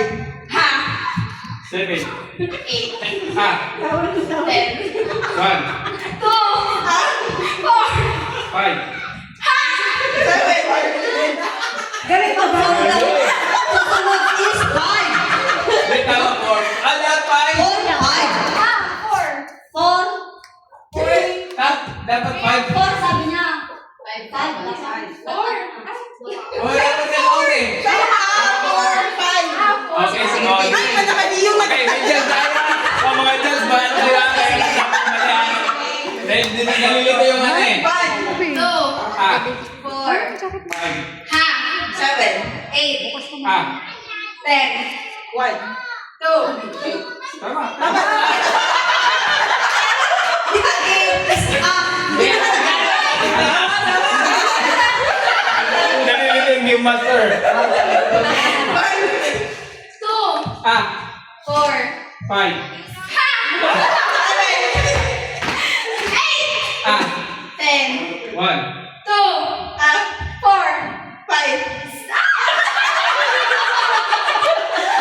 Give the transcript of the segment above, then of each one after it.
Ha. 7. 8. Ah. 10. 1. 2. 4. 5. Ganito ba? Susunod is 5. May tama 4. Ah, lahat 5. 4. 5. 4. 4. Ha? Dapat 5. 4 sabi niya. 5. 4. Oh, dapat ganoon eh. Okay, sige. Okay, may chance tayo. Oh, mga chance ba? Ano ba? Dahil hindi na nalilito yung ano eh. 4. 5. 8. 10. Ah, 2. tama. Di ba 8? Di ba Nalilito yung game master. 2. Ah, 4. 5. Ah, 10. 1. 2. 4. 5.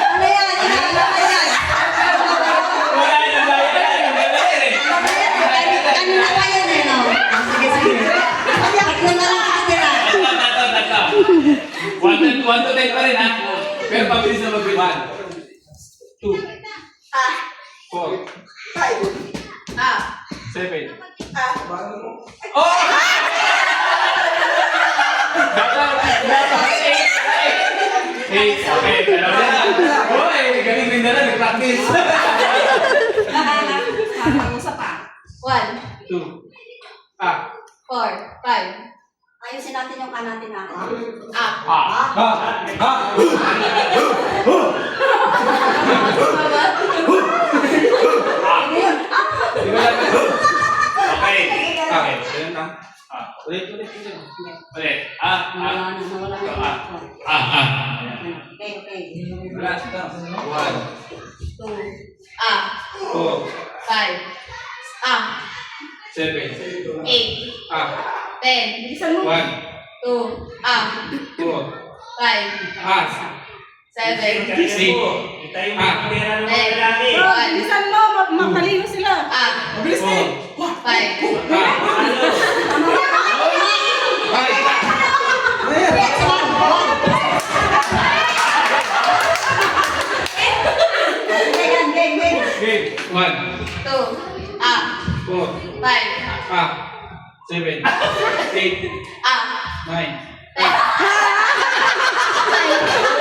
Ano yan? Ano yan? Wala yung dahil eh. Kanina pa yun eh, no? Sige, sige. Tatlo na lang nakatira. Tatlo. 1 to 10 pa rin ha. Pero pabilis na mag-1. 2. 4. 7. Oh! Dapat 8. Okay, dalawa na. Hoy, galing din na lang. Nag-practice. 1. 2. Ah. 4. 5. Ayusin natin yung kanatin natin. Di ba dapat? Okay. Okay. Ganun lang. Ulit. Ulit. Nawala na. Okay. 1. 2. 2. 4. 5. 7. 8. 10. 1. 2. 2. 5. 7. 6. Bilisan mo, matalino sila. 5. Okay. 1. 2. 4. 5. 7. 8. 9. 10.